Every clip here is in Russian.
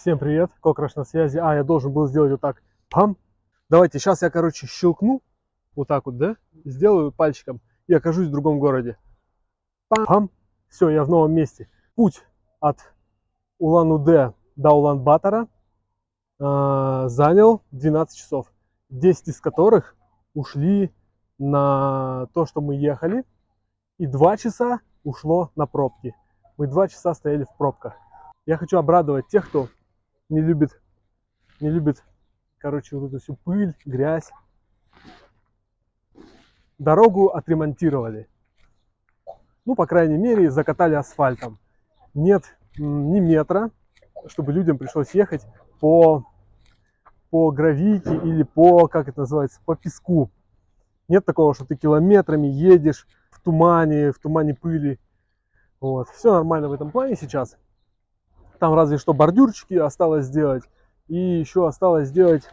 Всем привет, Кокраш на связи. Я должен был сделать вот так. Пам. Давайте, сейчас я, щелкну. Вот так вот, да? Сделаю пальчиком и окажусь в другом городе. Пам. Все, я в новом месте. Путь от Улан-Удэ до Улан-Батора занял 12 часов. 10 из которых ушли на то, что мы ехали. И 2 часа ушло на пробки. Мы 2 часа стояли в пробках. Я хочу обрадовать тех, кто не любит, вот эту всю пыль, грязь. Дорогу отремонтировали. Ну, по крайней мере, закатали асфальтом. Нет ни метра, чтобы людям пришлось ехать по гравийке или как это называется, по песку. Нет такого, что ты километрами едешь в тумане пыли. Вот. Все нормально в этом плане сейчас. Там разве что бордюрчики осталось сделать. И еще осталось сделать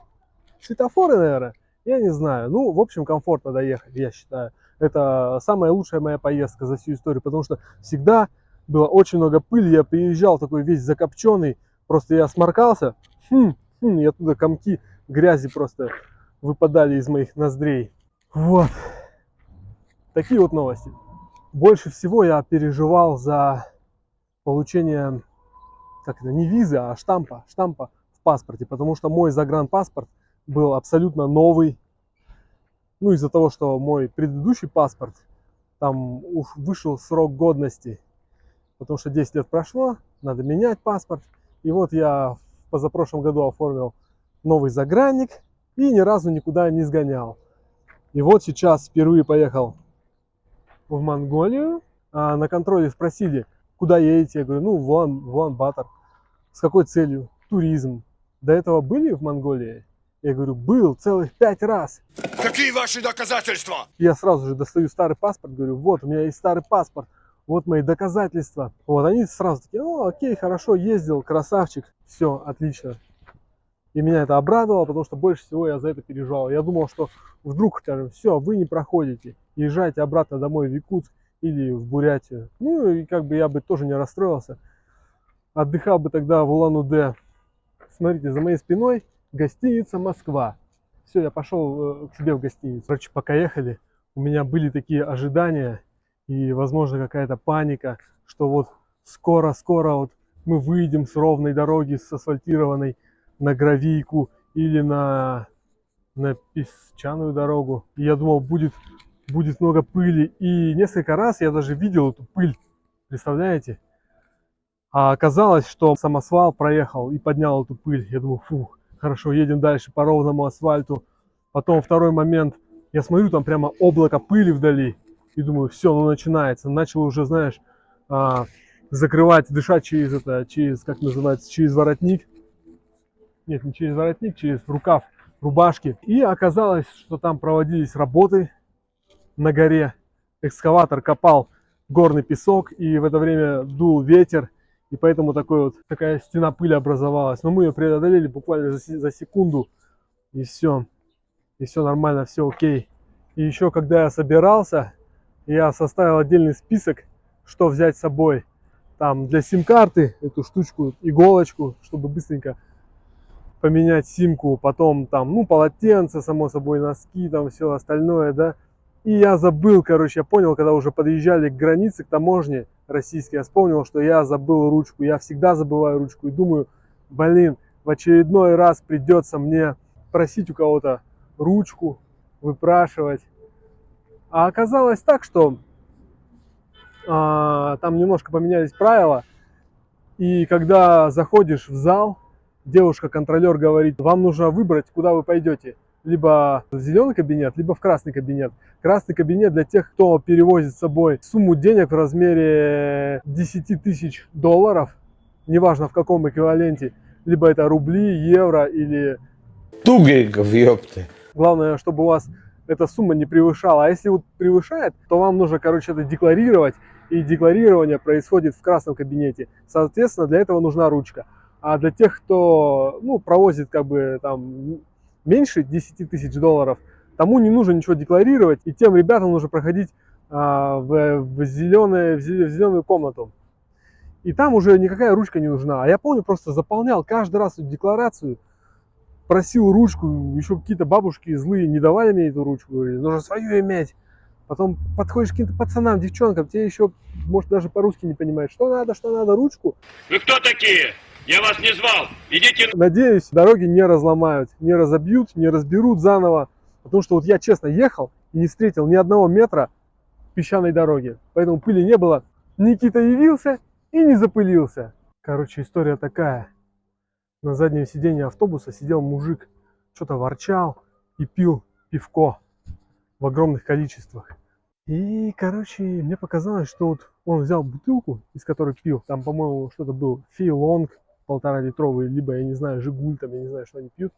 светофоры, наверное. Я не знаю. Ну, в общем, комфортно доехать, я считаю. Это самая лучшая моя поездка за всю историю, потому что всегда было очень много пыли. Я приезжал такой весь закопченный. Просто я сморкался. И оттуда комки грязи просто выпадали из моих ноздрей. Вот. Такие вот новости. Больше всего я переживал за получение, не визы, а штампа в паспорте, потому что мой загранпаспорт был абсолютно новый. Ну, из-за того, что мой предыдущий паспорт, там вышел срок годности, потому что 10 лет прошло, надо менять паспорт. И вот я в позапрошлом году оформил новый загранник и ни разу никуда не сгонял. И вот сейчас впервые поехал в Монголию. На контроле спросили, куда едете? Я говорю, ну, в Улан-Батор. С какой целью? Туризм. До этого были в Монголии? Я говорю, был целых 5 раз. Какие ваши доказательства? Я сразу же достаю старый паспорт, говорю, вот, у меня есть старый паспорт, вот мои доказательства. Вот, они сразу такие, окей, хорошо, ездил, красавчик, все, отлично. И меня это обрадовало, потому что больше всего я за это переживал. Я думал, что вдруг, скажем, все, вы не проходите, езжайте обратно домой в Якутск или в Бурятию. Ну, и я бы тоже не расстроился. Отдыхал бы тогда в Улан-Удэ. Смотрите, за моей спиной гостиница «Москва». Все, я пошел к себе в гостиницу. Короче, пока ехали, у меня были такие ожидания и, возможно, какая-то паника, что вот скоро вот мы выйдем с ровной дороги, с асфальтированной, на гравийку или на песчаную дорогу. И я думал, будет много пыли. И несколько раз я даже видел эту пыль. Представляете? А оказалось, что самосвал проехал и поднял эту пыль. Я думаю, фух, хорошо, едем дальше по ровному асфальту. Потом второй момент, я смотрю, там прямо облако пыли вдали. И думаю, все, ну начинается. Начал уже, знаешь, закрывать, дышать через, как называется, через воротник. Нет, не через воротник, через рукав рубашки. И оказалось, что там проводились работы на горе. Экскаватор копал горный песок, и в это время дул ветер. И поэтому такая стена пыли образовалась. Но мы ее преодолели буквально за секунду. И все. И все нормально, все окей. И еще, когда я собирался, я составил отдельный список, что взять с собой. Там для сим-карты эту штучку, иголочку, чтобы быстренько поменять симку. Потом там, ну, полотенце, само собой, носки, там все остальное, да. И я забыл, я понял, когда уже подъезжали к границе, к таможне российской, я вспомнил, что я забыл ручку. Я всегда забываю ручку и думаю, блин, в очередной раз придется мне просить у кого-то ручку, выпрашивать. А оказалось так, что там немножко поменялись правила. И когда заходишь в зал, девушка-контролер говорит, вам нужно выбрать, куда вы пойдете. Либо в зеленый кабинет, либо в красный кабинет. Красный кабинет для тех, кто перевозит с собой сумму денег в размере 10 тысяч долларов, неважно в каком эквиваленте, либо это рубли, евро или... Тугриков, ёпты. Главное, чтобы у вас эта сумма не превышала. А если вот превышает, то вам нужно, это декларировать. И декларирование происходит в красном кабинете. Соответственно, для этого нужна ручка. А для тех, кто провозит там меньше 10 тысяч долларов, тому не нужно ничего декларировать. И тем ребятам нужно проходить в зеленую комнату. И там уже никакая ручка не нужна. А я помню, просто заполнял каждый раз эту декларацию, просил ручку, еще какие-то бабушки злые не давали мне эту ручку, говорили, нужно свою иметь. Потом подходишь к каким-то пацанам, девчонкам, те еще, может, даже по-русски не понимают, что надо, ручку. Вы кто такие? Я вас не звал. Идите. Надеюсь, дороги не разломают, не разобьют, не разберут заново. Потому что вот я честно ехал и не встретил ни одного метра песчаной дороги. Поэтому пыли не было. Никита явился и не запылился. Короче, история такая. На заднем сиденье автобуса сидел мужик, что-то ворчал и пил пивко в огромных количествах. И, короче, мне показалось, что вот он взял бутылку, из которой пил. Там, по-моему, что-то был Фейлонг 1,5-литровый, либо, я не знаю, Жигуль, там, я не знаю, что они пьют.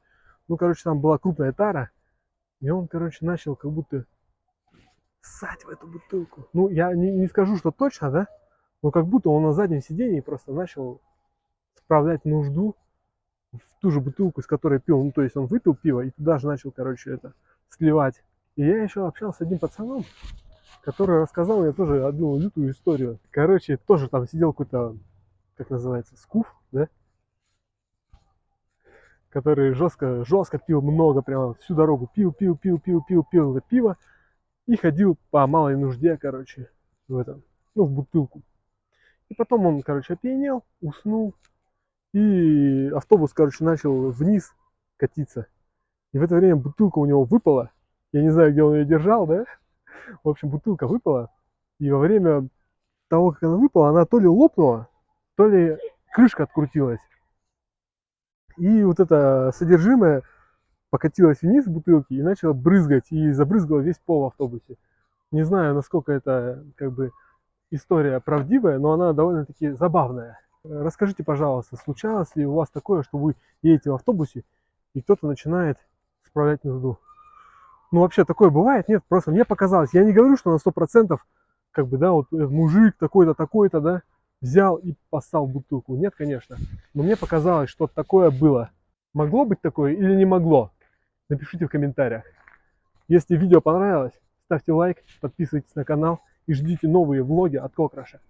Ну, короче, там была крупная тара. И он, короче, начал как будто ссать в эту бутылку. Ну, я не скажу, что точно, да? Но как будто он на заднем сидении просто начал справлять нужду в ту же бутылку, из которой пил. Ну, то есть он выпил пиво и туда же начал, короче, это сливать. И я еще общался с одним пацаном, который рассказал мне тоже одну лютую историю. Короче, тоже там сидел какой-то, как называется, скуф, да? Который жестко пил много, прямо всю дорогу пил это пиво. И ходил по малой нужде, короче, в этом, ну, в бутылку. И потом он, короче, опьянел, уснул. И автобус, короче, начал вниз катиться. И в это время бутылка у него выпала. Я не знаю, где он ее держал, да? В общем, бутылка выпала. И во время того, как она выпала, она то ли лопнула, то ли крышка открутилась. И вот это содержимое покатилось вниз бутылки и начало брызгать. И забрызгало весь пол в автобусе. Не знаю, насколько это, как бы, история правдивая, но она довольно-таки забавная. Расскажите, пожалуйста, случалось ли у вас такое, что вы едете в автобусе и кто-то начинает справлять нужду? Ну, вообще такое бывает? Нет, просто мне показалось. Я не говорю, что на 100%, как бы, да, вот мужик такой-то, да, взял и поссал бутылку. Нет, конечно. Но мне показалось, что такое было. Могло быть такое или не могло? Напишите в комментариях. Если видео понравилось, ставьте лайк, подписывайтесь на канал и ждите новые влоги от Кокраша.